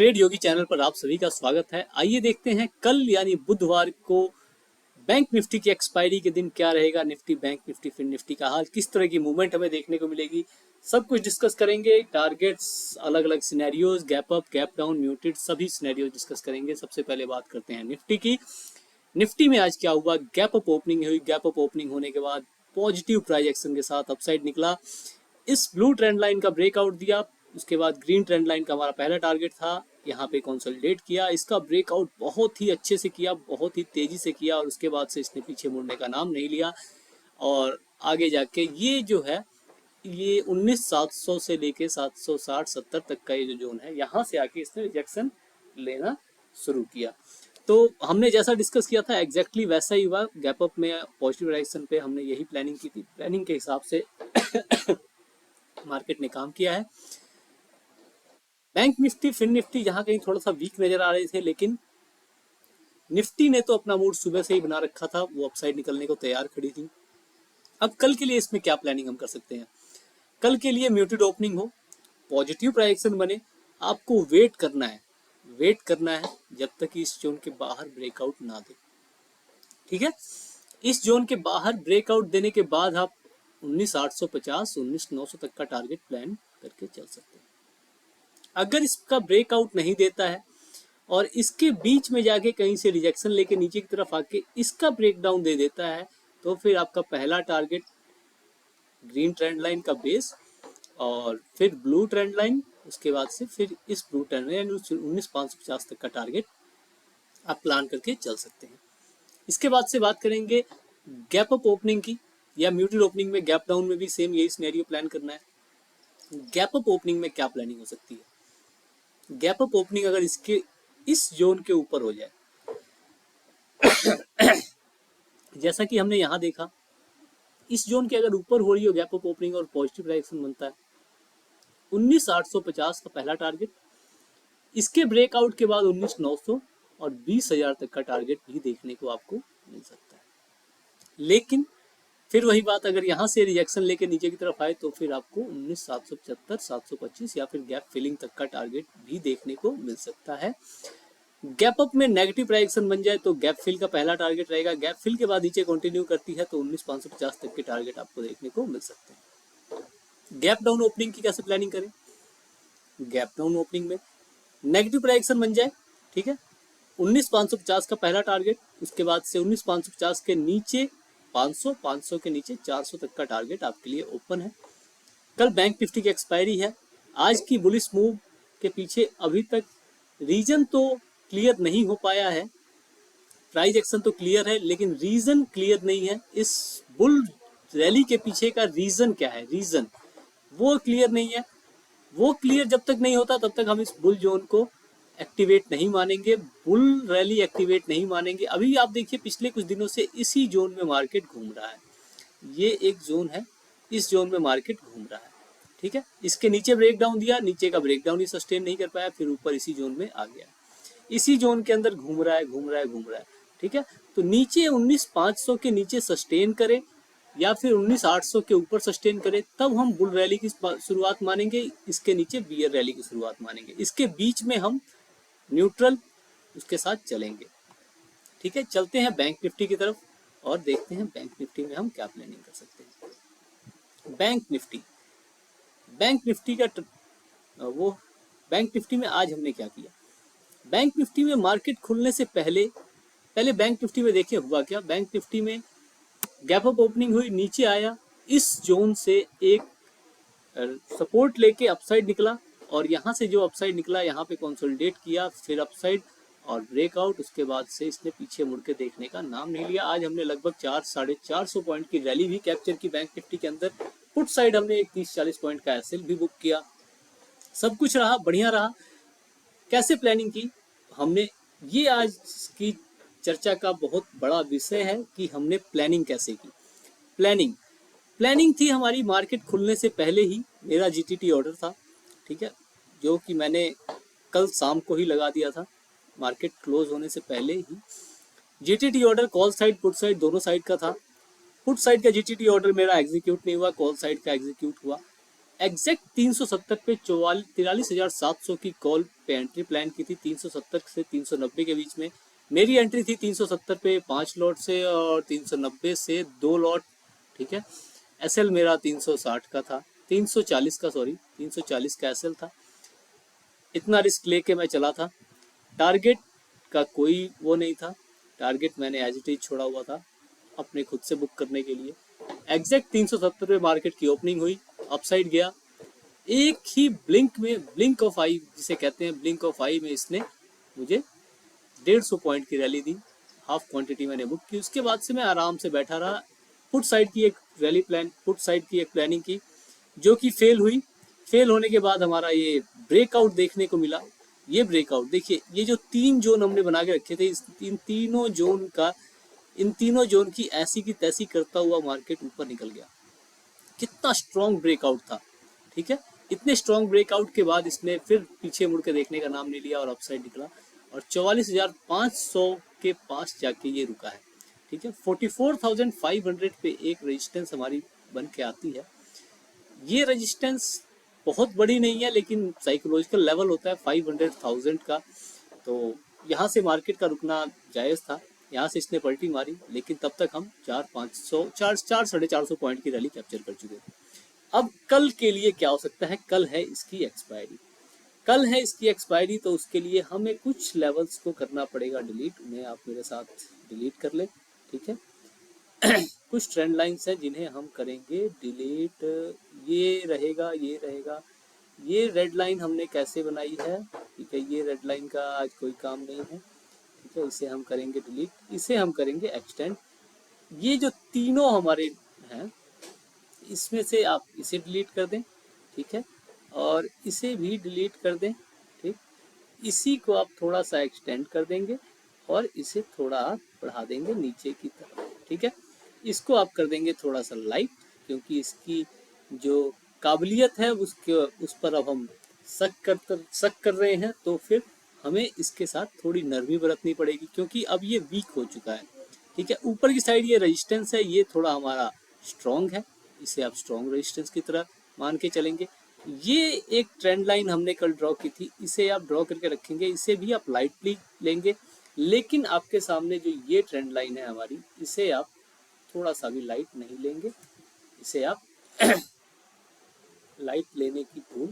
Trade योगी channel पर आप सभी का स्वागत है। आइए देखते हैं कल यानी बुधवार को बैंक निफ्टी की एक्सपायरी के दिन क्या रहेगा। निफ्टी, बैंक निफ्टी, फिर निफ्टी का हाल, किस तरह की मूवमेंट हमें देखने को मिलेगी, सब कुछ डिस्कस करेंगे। टारगेट्स, अलग अलग scenarios, gap up, gap down, muted, सभी सिनेरियोज डिस्कस करेंगे। सबसे पहले बात करते हैं निफ्टी की। निफ्टी में आज क्या हुआ? गैप अप ओपनिंग हुई। गैप अप ओपनिंग होने के बाद पॉजिटिव प्राइस एक्शन के साथ अपसाइड निकला। इस ब्लू ट्रेंड लाइन का ब्रेकआउट दिया। उसके बाद ग्रीन ट्रेंड लाइन का हमारा पहला टारगेट था, यहाँ पे कंसोलिडेट किया। इसका ब्रेकआउट बहुत ही अच्छे से किया, बहुत ही तेजी से किया और उसके बाद से इसने पीछे मुड़ने का नाम नहीं लिया। और आगे जाके ये जो है, ये 19,700 से लेके 760-70 तक का ये जो जोन है, यहाँ से आके इसने रिजेक्शन लेना शुरू किया। तो हमने जैसा डिस्कस किया था एग्जैक्टली वैसा ही हुआ। गैप अप में पॉजिटिव डायरेक्शन पे हमने यही प्लानिंग की थी। प्लानिंग के हिसाब से मार्केट ने काम किया है। बैंक निफ्टी, फिन निफ्टी जहां कहीं थोड़ा सा वीक नजर आ रहे थे, लेकिन निफ्टी ने तो अपना मूड सुबह से ही बना रखा था, वो अपसाइड निकलने को तैयार खड़ी थी। अब कल के लिए इसमें क्या प्लानिंग हम कर सकते हैं? कल के लिए म्यूटेड ओपनिंग हो, पॉजिटिव प्राइस बने, आपको वेट करना है। वेट करना है जब तक इस जोन के बाहर ब्रेकआउट ना दे। ठीक है, इस जोन के बाहर ब्रेकआउट देने के बाद आप 19,850, 19,900 तक का टारगेट प्लान करके चल सकते हैं। अगर इसका ब्रेकआउट नहीं देता है और इसके बीच में जाके कहीं से रिजेक्शन लेके नीचे की तरफ आके इसका ब्रेकडाउन दे देता है, तो फिर आपका पहला टारगेट ग्रीन ट्रेंड लाइन का बेस और फिर ब्लू ट्रेंड लाइन, उसके बाद से फिर इस ब्लू ट्रेंड लाइन 19,550 तक का टारगेट आप प्लान करके चल सकते हैं। इसके बाद से बात करेंगे गैप अप ओपनिंग की या म्यूटेड ओपनिंग में। गैप डाउन में भी सेम यही सिनेरियो प्लान करना है। गैप अप ओपनिंग में क्या प्लानिंग हो सकती है? गैप अप ओपनिंग अगर इसके इस जोन के ऊपर हो जाए, जैसा कि हमने यहां देखा, इस जोन के अगर ऊपर हो रही हो गैप अप ओपनिंग और पॉजिटिव डायरेक्शन बनता है, 19,850 का पहला टारगेट, इसके ब्रेकआउट के बाद 19,900 और 20,000 तक का टारगेट भी देखने को आपको मिल सकता है। लेकिन फिर वही बात, अगर यहाँ से रिजेक्शन लेके नीचे की तरफ आए तो फिर आपको 19,775, 725 या फिर गैप फिलिंग तक का टारगेट भी देखने को मिल सकता है। गैप अप में नेगेटिव प्राइसन बन जाए तो गैप फिल का पहला टारगेट रहेगा। गैप फिल के बाद नीचे कंटिन्यू करती है तो 19,550 तक के टारगेट आपको देखने को मिल सकते हैं। गैप डाउन ओपनिंग की कैसे प्लानिंग करें? गैप डाउन ओपनिंग में नेगेटिव प्राइसन बन जाए, ठीक है, 19,550 का पहला टारगेट, उसके बाद से 19,550 के नीचे 500, 500 के नीचे 400 तक का टारगेट आपके लिए ओपन है। कल बैंक निफ्टी की एक्सपायरी है। आज की बुलिश मूव के पीछे अभी तक रीजन तो क्लियर नहीं हो पाया है। प्राइस एक्शन तो क्लियर है लेकिन रीजन क्लियर नहीं है। इस बुल रैली के पीछे का रीजन क्या है, रीजन वो क्लियर नहीं है। वो क्लियर जब तक नहीं होता तब तक हम इस बुल जोन को एक्टिवेट नहीं मानेंगे, बुल रैली एक्टिवेट नहीं मानेंगे। अभी आप देखिए पिछले कुछ दिनों से इसी जोन में मार्केट घूम रहा है। ये एक जोन है, इस जोन में मार्केट घूम रहा है। ठीक है, इसके नीचे ब्रेकडाउन दिया, नीचे का ब्रेकडाउन ही सस्टेन नहीं कर पाया, फिर ऊपर इसी जोन में आ गया। इसी जोन के अंदर घूम रहा है, घूम रहा है, घूम रहा है। ठीक है, तो नीचे 19,500 के नीचे सस्टेन करे या फिर 19,800 के ऊपर सस्टेन करे, तब हम बुल रैली की शुरुआत मानेंगे। इसके नीचे बियर रैली की शुरुआत मानेंगे। इसके बीच में हम न्यूट्रल उसके साथ चलेंगे। ठीक है, चलते हैं बैंक निफ्टी की तरफ और देखते हैं बैंक निफ्टी में हम क्या प्लानिंग कर सकते हैं। बैंक निफ्टी, बैंक निफ्टी का बैंक निफ्टी में आज हमने क्या किया? बैंक निफ्टी में मार्केट खुलने से पहले बैंक निफ्टी में देखिए हुआ क्या। बैंक निफ्टी में गैप अप ओपनिंग हुई, नीचे आया, इस जोन से एक सपोर्ट लेके अपसाइड निकला और यहाँ से जो अपसाइड निकला यहाँ पे कंसोलिडेट किया, फिर अपसाइड और ब्रेकआउट। उसके बाद से इसने पीछे मुड़ के देखने का नाम नहीं लिया। आज हमने लगभग 400-450 पॉइंट की रैली भी कैप्चर की बैंक निफ्टी के अंदर। पुट साइड हमने एक 30-40 पॉइंट का एसएल भी बुक किया। सब कुछ रहा, बढ़िया रहा। कैसे प्लानिंग की हमने, ये आज की चर्चा का बहुत बड़ा विषय है कि हमने प्लानिंग कैसे की। प्लानिंग थी हमारी, मार्केट खुलने से पहले ही मेरा जीटीटी ऑर्डर था, ठीक है, जो कि मैंने कल शाम को ही लगा दिया था। मार्केट क्लोज होने से पहले ही GTT order call side put side दोनों साइड का था। पुट साइड का जीटीटी ऑर्डर मेरा एग्जीक्यूट नहीं हुआ, कॉल साइड का एग्जीक्यूट हुआ। एग्जैक्ट 370 पे 43,700 की कॉल पे एंट्री प्लान की थी। 370 से 390 के बीच में मेरी एंट्री थी 370 पे 5 लॉट से और 390 से 2 लॉट। ठीक है, एसएल मेरा 360 का था, 340 का, सॉरी 340 का एसएल था। इतना रिस्क लेके मैं चला था। टारगेट का कोई वो नहीं था, टारगेट मैंने एज इट इज छोड़ा हुआ था अपने खुद से बुक करने के लिए। एग्जैक्ट 370 पे मार्केट की ओपनिंग हुई, अपसाइड गया। एक ही ब्लिंक में, ब्लिंक ऑफ आई जिसे कहते हैं, ब्लिंक ऑफ आई में इसने मुझे 150 पॉइंट की रैली दी। हाफ क्वांटिटी मैंने बुक की। उसके बाद से मैं आराम से बैठा रहा। पुट साइड की एक रैली प्लान, पुट साइड की एक प्लानिंग की जो कि फेल हुई। फेल होने के बाद हमारा ये ब्रेकआउट देखने को मिला। ये ब्रेकआउट देखिए, ये जो 3 जोन हमने बना के रखे थे, इन तीनों जोन की ऐसी की तैसी करता हुआ मार्केट ऊपर निकल गया। कितना स्ट्रॉन्ग ब्रेकआउट था। ठीक है, इतने स्ट्रॉन्ग ब्रेकआउट के बाद इसने फिर पीछे मुड़ के देखने का नाम नहीं लिया और अपसाइड निकला और 44,500 के पास जाके ये रुका है। ठीक है, 44,500 पे एक रेजिस्टेंस हमारी बन के आती है। ये रेजिस्टेंस बहुत बड़ी नहीं है, लेकिन साइकोलॉजिकल लेवल होता है 500,000 का। तो यहाँ से मार्केट का रुकना जायज़ था। यहाँ से इसने पलटी मारी, लेकिन तब तक हम 400-450 पॉइंट की रैली कैप्चर कर चुके थे। अब कल के लिए क्या हो सकता है? कल है इसकी एक्सपायरी। कल है इसकी एक्सपायरी, तो उसके लिए हमें कुछ लेवल्स को करना पड़ेगा डिलीट। उन्हें आप मेरे साथ डिलीट कर ले। ठीक है, कुछ ट्रेंड लाइंस हैं जिन्हें हम करेंगे डिलीट। ये रहेगा, ये रहेगा। ये रेड लाइन हमने कैसे बनाई है? ठीक है, ये रेड लाइन का आज कोई काम नहीं है। ठीक है, इसे हम करेंगे डिलीट, इसे हम करेंगे एक्सटेंड। ये जो तीनों हमारे हैं, इसमें से आप इसे डिलीट कर दें। ठीक है, और इसे भी डिलीट कर दें। ठीक, इसी को आप थोड़ा सा एक्सटेंड कर देंगे और इसे थोड़ा आप बढ़ा देंगे नीचे की तरफ। ठीक है, इसको आप कर देंगे थोड़ा सा लाइट, क्योंकि इसकी जो काबिलियत है उसके उस पर अब हम शक कर रहे हैं, तो फिर हमें इसके साथ थोड़ी नरमी बरतनी पड़ेगी, क्योंकि अब ये वीक हो चुका है। ठीक है, ऊपर की साइड ये रेजिस्टेंस है, ये थोड़ा हमारा स्ट्रॉन्ग है, इसे आप स्ट्रॉन्ग रेजिस्टेंस की तरह मान के चलेंगे। ये एक ट्रेंड लाइन हमने कल ड्रॉ की थी, इसे आप ड्रॉ करके रखेंगे, इसे भी आप लाइटली लेंगे। लेकिन आपके सामने जो ये ट्रेंड लाइन है हमारी, इसे आप थोड़ा सा भी लाइट नहीं लेंगे, इसे आप लाइट लेने की भूल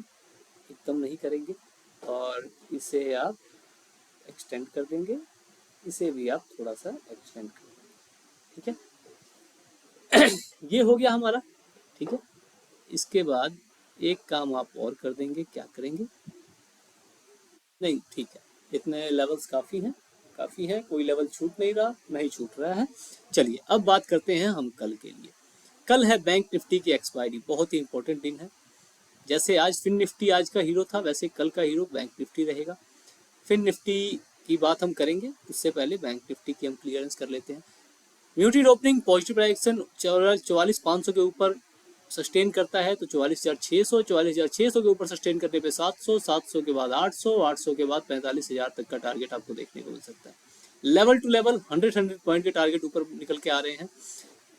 एकदम नहीं करेंगे और इसे आप एक्सटेंड कर देंगे, इसे भी आप थोड़ा सा एक्सटेंड कर देंगे। ठीक है, ये हो गया हमारा। ठीक है, इसके बाद एक काम आप और कर देंगे। क्या करेंगे? नहीं, ठीक है, इतने लेवल्स काफ़ी हैं, काफ़ी है, कोई लेवल छूट नहीं रहा, नहीं छूट रहा है। चलिए अब बात करते हैं हम कल के लिए। कल है बैंक निफ्टी की एक्सपायरी, बहुत ही इंपॉर्टेंट दिन है। जैसे आज फिन निफ्टी आज का हीरो था, वैसे कल का हीरो बैंक निफ्टी रहेगा। फिन निफ्टी की बात हम करेंगे, उससे पहले बैंक निफ्टी की हम क्लियरेंस कर लेते हैं। म्यूटेड ओपनिंग, पॉजिटिव डायरेक्शन 44,500 के ऊपर सस्टेन करता है तो 44,600, 44,600 के ऊपर सस्टेन करने पे 700, 700 के बाद 800, 800 के बाद 45,000 तक का टारगेट आपको देखने को मिल सकता है। लेवल टू लेवल 100 पॉइंट के टारगेट ऊपर निकल के आ रहे हैं।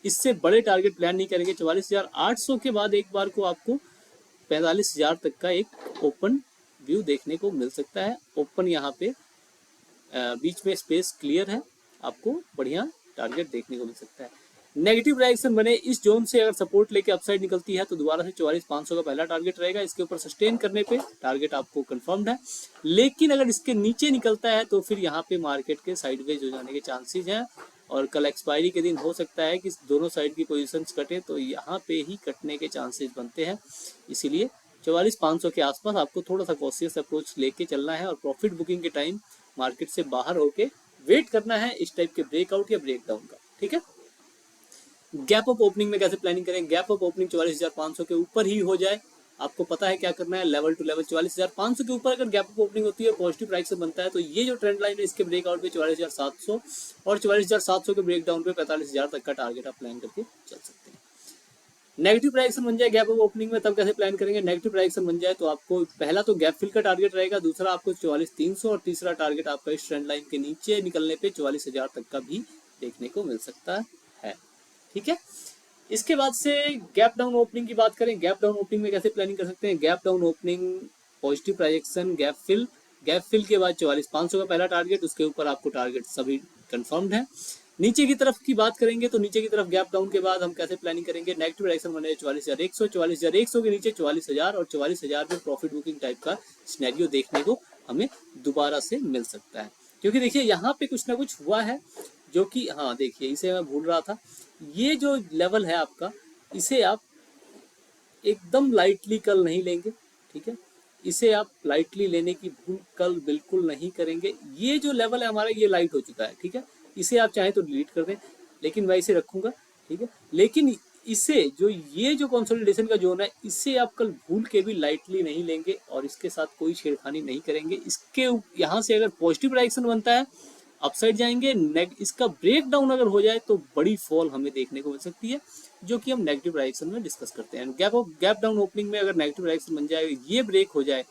इससे बड़े टारगेट प्लान नहीं करेंगे। 44,800 के बाद एक बार को आपको 45,000 तक का एक ओपन व्यू देखने को मिल सकता है। ओपन यहाँ पे बीच में स्पेस क्लियर है, आपको बढ़िया टारगेट देखने को मिल सकता है। नेगेटिव डायरेक्शन बने इस जोन से अगर सपोर्ट लेके अपसाइड निकलती है तो दोबारा से 44,500 का पहला टारगेट रहेगा। इसके ऊपर सस्टेन करने पे टारगेट आपको कंफर्म्ड है। लेकिन अगर इसके नीचे निकलता है तो फिर यहाँ पे मार्केट के साइडवेज हो जाने के चांसेस हैं और कल एक्सपायरी के दिन हो सकता है कि दोनों साइड की पोजीशंस कटे, तो यहाँ पे ही कटने के चांसेस बनते हैं। इसीलिए 44,500 के आसपास आपको थोड़ा सा कॉशियस अप्रोच लेके चलना है और प्रॉफिट बुकिंग के टाइम मार्केट से बाहर होके वेट करना है इस टाइप के ब्रेकआउट या ब्रेकडाउन का। ठीक है, गैप अप ओपनिंग में कैसे प्लानिंग करें? गैप अप ओपनिंग 44,500 के ऊपर ही हो जाए, आपको पता है क्या करना है। लेवल टू लेवल 44,500 के ऊपर अगर गैप अप ओपनिंग होती है, पॉजिटिव प्राइस से बनता है, तो ये जो ट्रेंड लाइन है इसके ब्रेकआउट पे 44,700 और 44,700 के ब्रेकडाउन पे 45,000 तक का टारगेट आप प्लान करके चल सकते हैं। नेगेटिव प्राइक्शन बन जाए गैप अप ओपनिंग में, तब कैसे प्लान करेंगे? नेगेटिव प्राइक्शन बन जाए तो आपको पहला तो गैप फिल का टारगेट रहेगा, दूसरा आपको 44,300 और तीसरा टारगेट आपका इस ट्रेंड लाइन के नीचे निकलने पे 44,000 तक का भी देखने को मिल सकता है। ठीक है, इसके बाद से गैप डाउन ओपनिंग की बात करें। गैप डाउन ओपनिंग में कैसे प्लानिंग कर सकते हैं? Gap down opening, positive price action, gap fill के बाद 44,500 का पहला टारगेट, उसके ऊपर आपको टारगेट सभी कंफर्म्ड है। नीचे की तरफ की बात करेंगे तो नीचे की तरफ गैप डाउन के बाद हम कैसे प्लानिंग करेंगे? नेगेटिव डायरेक्शन बने 44,100, 44,100 के नीचे 44,000 और 44,000 में प्रॉफिट बुकिंग टाइप का सिनेरियो देखने को हमें दोबारा से मिल सकता है। क्योंकि देखिए यहाँ पे कुछ ना कुछ हुआ है जो कि, हाँ देखिए इसे मैं भूल रहा था, ये जो लेवल है आपका, इसे आप एकदम लाइटली कल नहीं लेंगे, ठीक है? इसे आप लाइटली लेने की भूल कल बिल्कुल नहीं करेंगे। ये जो लेवल है हमारा, ये लाइट हो चुका है, ठीक है? इसे आप चाहें तो डिलीट कर दें, लेकिन मैं इसे रखूंगा, ठीक है? लेकिन इसे जो ये जो कंसोलिडेशन का जोन है, इसे आप कल भूल के भी लाइटली नहीं लेंगे और इसके साथ कोई छेड़खानी नहीं करेंगे। इसके यहाँ से अगर पॉजिटिव डायरेक्शन बनता है, अपसाइड जाएंगे, इसका ब्रेक डाउन अगर हो जाए तो बड़ी फॉल हमें देखने को मिल सकती है, जो कि हम नेगेटिव डायरेक्शन में डिस्कस करते हैं। गैप डाउन ओपनिंग में अगर नेगेटिव डायरेक्शन बन जाए, ये ब्रेक हो जाए,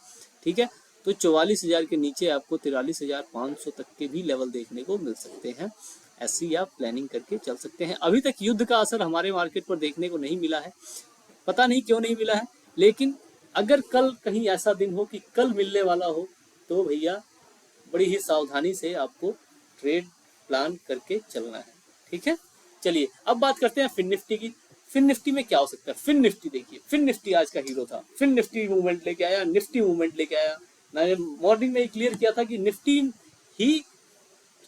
ठीक है, तो 44,000 के नीचे आपको 43,500 तक के भी लेवल देखने को मिल सकते हैं। ऐसी आप प्लानिंग करके चल सकते हैं। अभी तक युद्ध का असर हमारे मार्केट पर देखने को नहीं मिला है, पता नहीं क्यों नहीं मिला है, लेकिन अगर कल कहीं ऐसा दिन हो कि कल मिलने वाला हो, तो भैया बड़ी ही सावधानी से आपको ट्रेड प्लान करके चलना है, ठीक है? चलिए अब बात करते हैं फिन निफ्टी की। फिन निफ्टी में क्या हो सकता है? फिन निफ्टी देखिए, फिन निफ्टी आज का हीरो था। फिन निफ्टी मूवमेंट लेके आया, निफ्टी मूवमेंट लेके आया। मैंने मॉर्निंग में क्लियर किया था कि Nifty he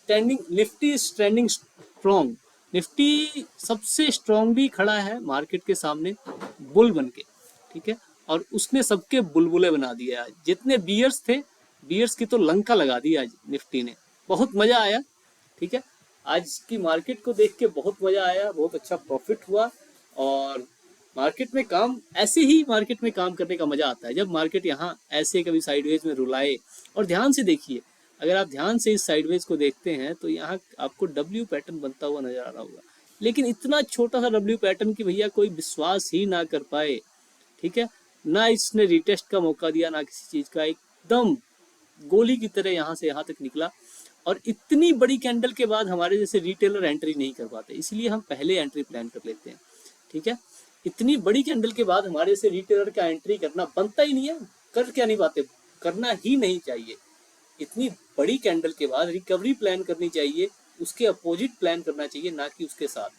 Nifty is trending strong. Nifty सबसे स्ट्रॉन्गली खड़ा है मार्केट के सामने बुल बन के, ठीक है? और उसने सबके बुलबुले बना दिए। आज जितने बियर्स थे, बियर्स की तो लंका लगा दी आज निफ्टी ने। बहुत मजा आया, ठीक है? आज की मार्केट को देख के बहुत मजा आया, बहुत अच्छा प्रॉफिट हुआ। और मार्केट में काम, ऐसे ही मार्केट में काम करने का मजा आता है, जब मार्केट यहाँ ऐसे कभी साइडवेज में रुलाए। और ध्यान से देखिए, अगर आप ध्यान से इस साइडवेज को देखते हैं तो यहाँ आपको डब्ल्यू पैटर्न बनता हुआ नजर आ रहा होगा, लेकिन इतना छोटा सा डब्ल्यू पैटर्न की भैया कोई विश्वास ही ना कर पाए, ठीक है? ना इसने रिटेस्ट का मौका दिया, ना किसी चीज का, एकदम गोली की तरह यहाँ से यहाँ तक निकला। और इतनी बड़ी कैंडल के बाद हमारे जैसे रिटेलर एंट्री नहीं कर पाते, इसलिए हम पहले एंट्री प्लान कर लेते हैं, ठीक है? इतनी बड़ी कैंडल के बाद हमारे जैसे रिटेलर का एंट्री करना बनता ही नहीं है। कर क्या नहीं पाते, करना ही नहीं चाहिए। इतनी बड़ी कैंडल के बाद रिकवरी प्लान करनी चाहिए, उसके अपोजिट प्लान करना चाहिए, ना कि उसके साथ,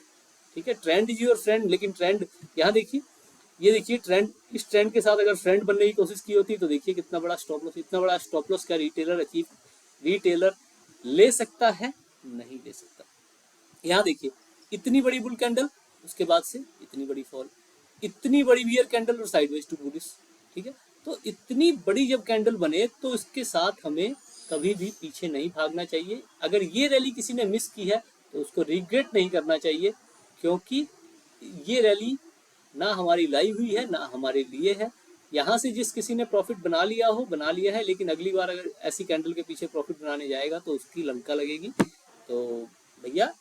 ठीक है? ट्रेंड इज योर फ्रेंड, लेकिन ट्रेंड यहाँ देखिए, ये देखिए ट्रेंड, इस ट्रेंड के साथ अगर फ्रेंड बनने की कोशिश की होती तो देखिए कितना बड़ा स्टॉप लॉस। इतना बड़ा स्टॉप लॉस क्या रिटेलर ले सकता है? नहीं ले सकता। यहाँ देखिए इतनी बड़ी बुल कैंडल, उसके बाद से इतनी बड़ी फॉल, इतनी बड़ी बियर कैंडल और साइडवेज टू बुलिश, ठीक है? तो इतनी बड़ी जब कैंडल बने तो इसके साथ हमें कभी भी पीछे नहीं भागना चाहिए। अगर ये रैली किसी ने मिस की है तो उसको रिग्रेट नहीं करना चाहिए, क्योंकि ये रैली ना हमारी लाई हुई है, ना हमारे लिए है। यहाँ से जिस किसी ने प्रॉफिट बना लिया हो, बना लिया है, लेकिन अगली बार अगर ऐसी कैंडल के पीछे प्रॉफिट बनाने जाएगा तो उसकी लंका लगेगी। तो भैया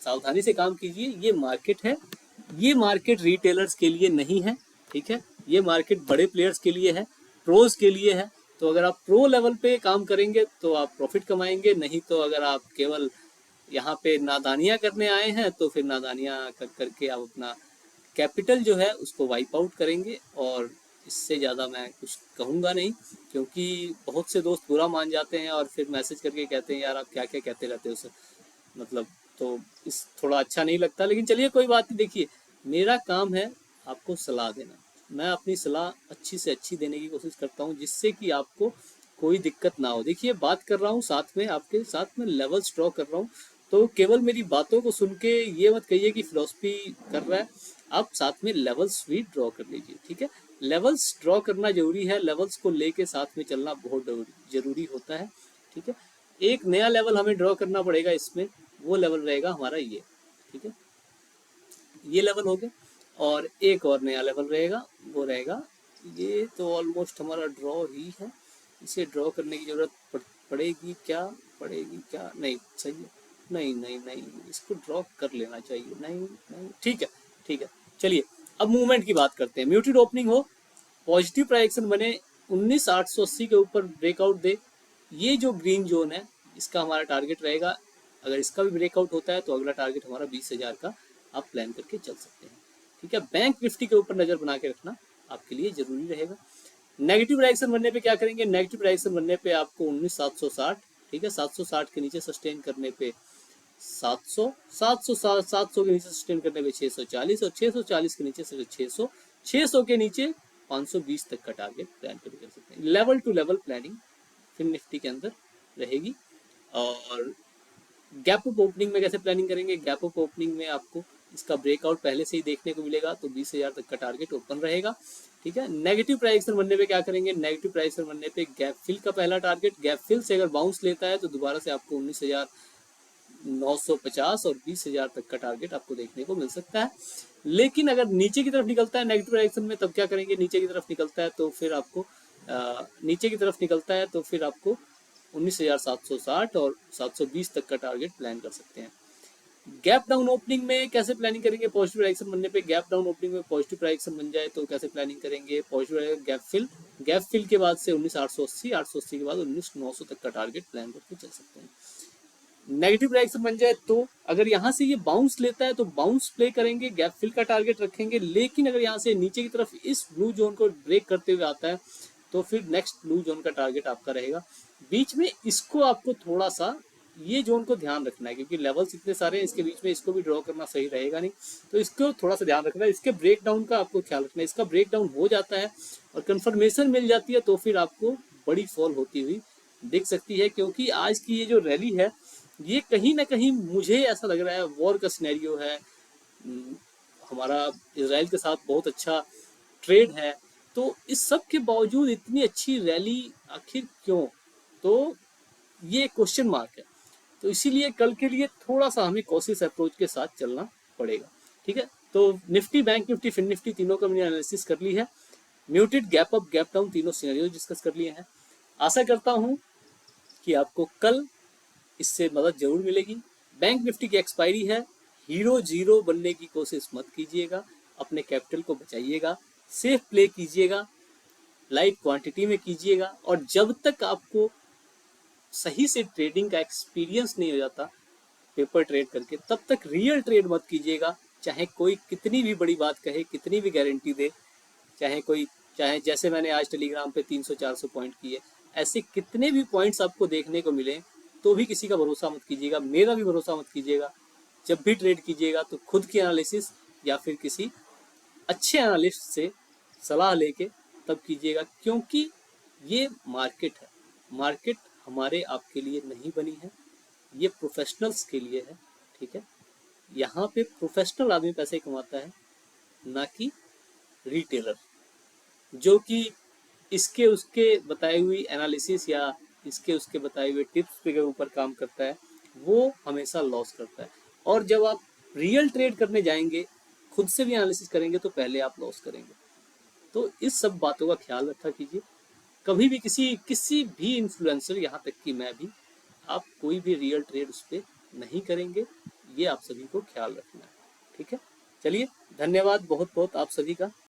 सावधानी से काम कीजिए। ये मार्केट है, ये मार्केट रिटेलर्स के लिए नहीं है, ठीक है? ये मार्केट बड़े प्लेयर्स के लिए है, प्रोज के लिए है। तो अगर आप प्रो लेवल पे काम करेंगे तो आप प्रॉफिट कमाएंगे, नहीं तो अगर आप केवल यहाँ पे नादानियाँ करने आए हैं तो फिर नादानियाँ कर करके आप अपना कैपिटल जो है उसको वाइप आउट करेंगे। और इससे ज़्यादा मैं कुछ कहूँगा नहीं, क्योंकि बहुत से दोस्त बुरा मान जाते हैं और फिर मैसेज करके कहते हैं यार आप क्या क्या कहते रहते हो सर, मतलब, तो इस थोड़ा अच्छा नहीं लगता। लेकिन चलिए कोई बात नहीं। देखिए मेरा काम है आपको सलाह देना, मैं अपनी सलाह अच्छी से अच्छी देने की कोशिश करता हूँ, जिससे कि आपको कोई दिक्कत ना हो। देखिए बात कर रहा हूँ साथ में, आपके साथ में लेवल्स ड्रॉ कर रहा हूँ, तो केवल मेरी बातों को सुन के ये मत कहिए कि फिलोसफी कर रहा है, आप साथ में लेवल्स भी ड्रॉ कर लीजिए, ठीक है? लेवल्स ड्रॉ करना जरूरी है, लेवल्स को लेके साथ में चलना बहुत जरूरी होता है, ठीक है? एक नया लेवल हमें ड्रॉ करना पड़ेगा इसमें, वो लेवल रहेगा हमारा ये, ठीक है? ये लेवल हो गया, और एक और नया लेवल रहेगा, वो रहेगा ये। तो ऑलमोस्ट हमारा ड्रॉ ही है, इसे ड्रॉ करने की जरूरत पड़ेगी क्या? पड़ेगी क्या? नहीं, सही है, नहीं नहीं नहीं, इसको ड्रॉ कर लेना चाहिए, नहीं नहीं, ठीक है, ठीक है। चलिए अब मूवमेंट की बात करते हैं। म्यूटेड ओपनिंग हो, पॉजिटिव प्राइजेक्शन बने, 19,880 के ऊपर ब्रेकआउट दे, ये जो ग्रीन जोन है इसका हमारा टारगेट रहेगा। अगर इसका भी ब्रेकआउट होता है तो अगला टारगेट हमारा 20,000 का आप प्लान करके चल सकते हैं। ठीक है, बैंक निफ्टी के ऊपर नजर बना के रखना आपके लिए जरूरी रहेगा। नेगेटिव डायरेक्शन बनने पे क्या करेंगे, नेगेटिव डायरेक्शन बनने पे आपको 19760, ठीक है, 760 के नीचे सस्टेन करने पे 700, 700 के नीचे सस्टेन करने पे 640 और 640 के नीचे 600, 600 के नीचे 520 तक का टारगेट प्लान कर सकते हैं। Level two level planning fin Nifty के अंदर रहेगी। और गैप अप ओपनिंग में कैसे प्लानिंग करेंगे, गैप अप ओपनिंग में आपको इसका ब्रेकआउट पहले से ही देखने को मिलेगा, तो 20,000 तक का टारगेट ओपन रहेगा, ठीक है। नेगेटिव प्राइस बनने पे क्या करेंगे, नेगेटिव प्राइस बनने पे गैप फिल का पहला टारगेट, गैप फिल से अगर बाउंस लेता है तो दोबारा से आपको 19,950 और 20,000 तक का टारगेट आपको देखने को मिल सकता है। लेकिन अगर नीचे की तरफ निकलता है नेगेटिव डायरेक्शन में, तब क्या करेंगे, नीचे की तरफ निकलता है तो फिर आपको 19,760 और 720 तक का टारगेट प्लान कर सकते हैं। गैप डाउन ओपनिंग में कैसे प्लानिंग करेंगे, पॉजिटिव डायरेक्शन बनने पे गैप डाउन ओपनिंग में पॉजिटिव डायरेक्शन बन जाए तो कैसे प्लानिंग करेंगे, पॉजिटिव गैप फिल के बाद से 19,880, 880 के बाद 19,900 तक का टारगेट प्लान करके चल सकते हैं। नेगेटिव डायरेक्शन बन जाए तो अगर यहाँ से ये बाउंस लेता है तो बाउंस प्ले करेंगे, गैप फिल का टारगेट रखेंगे। लेकिन अगर यहाँ से नीचे की तरफ इस ब्लू जोन को ब्रेक करते हुए आता है तो फिर नेक्स्ट ब्लू जोन का टारगेट आपका रहेगा। बीच में इसको आपको थोड़ा सा ये जोन को ध्यान रखना है, क्योंकि लेवल्स इतने सारे हैं, इसके बीच में इसको भी ड्रॉ करना सही रहेगा नहीं, तो इसको थोड़ा सा ध्यान रखना है। इसके ब्रेक डाउन का आपको ख्याल रखना है। इसका ब्रेक डाउन हो जाता है और कंफर्मेशन मिल जाती है तो फिर आपको बड़ी फॉल होती हुई दिख सकती है, क्योंकि आज की ये जो रैली है ये कहीं ना कहीं मुझे ऐसा लग रहा है वॉर का सिनेरियो है। हमारा इजराइल के साथ बहुत अच्छा ट्रेड है, तो इस सब के बावजूद इतनी अच्छी रैली आखिर क्यों, तो ये क्वेश्चन मार्क है। तो इसीलिए कल के लिए थोड़ा सा हमें कॉशियस अप्रोच के साथ चलना पड़ेगा, ठीक है। तो Nifty, bank Nifty, fin Nifty तीनों का मैंने एनालिसिस कर ली है। Muted, gap up, gap down तीनों सिनेरियो डिस्कस कर लिए हैं। आशा करता हूँ कि आपको कल इससे मदद जरूर मिलेगी। बैंक निफ्टी की एक्सपायरी है, हीरो जीरो बनने की कोशिश मत कीजिएगा, अपने कैपिटल को बचाइएगा, सेफ प्ले कीजिएगा, लाइट क्वांटिटी में कीजिएगा। और जब तक आपको सही से ट्रेडिंग का एक्सपीरियंस नहीं हो जाता पेपर ट्रेड करके, तब तक रियल ट्रेड मत कीजिएगा। चाहे कोई कितनी भी बड़ी बात कहे, कितनी भी गारंटी दे, चाहे जैसे मैंने आज टेलीग्राम पे 300-400 पॉइंट किए, ऐसे कितने भी पॉइंट्स आपको देखने को मिले तो भी किसी का भरोसा मत कीजिएगा, मेरा भी भरोसा मत कीजिएगा। जब भी ट्रेड कीजिएगा तो खुद की एनालिसिस या फिर किसी अच्छे एनालिस्ट से सलाह लेके तब कीजिएगा, क्योंकि ये मार्केट है, मार्केट हमारे आपके लिए नहीं बनी है, ये प्रोफेशनल्स के लिए है, ठीक है। यहाँ पे प्रोफेशनल आदमी पैसे कमाता है, ना कि रिटेलर, जो कि इसके उसके बताई हुई एनालिसिस या इसके उसके बताए हुए टिप्स के ऊपर काम करता है, वो हमेशा लॉस करता है। और जब आप रियल ट्रेड करने जाएंगे, खुद से भी एनालिसिस करेंगे, तो पहले आप लॉस करेंगे। तो इस सब बातों का ख्याल रखा कीजिए। कभी भी किसी भी इन्फ्लुएंसर, यहाँ तक कि मैं भी, आप कोई भी रियल ट्रेड उस पर नहीं करेंगे, ये आप सभी को ख्याल रखना है, ठीक है। चलिए, धन्यवाद बहुत बहुत आप सभी का।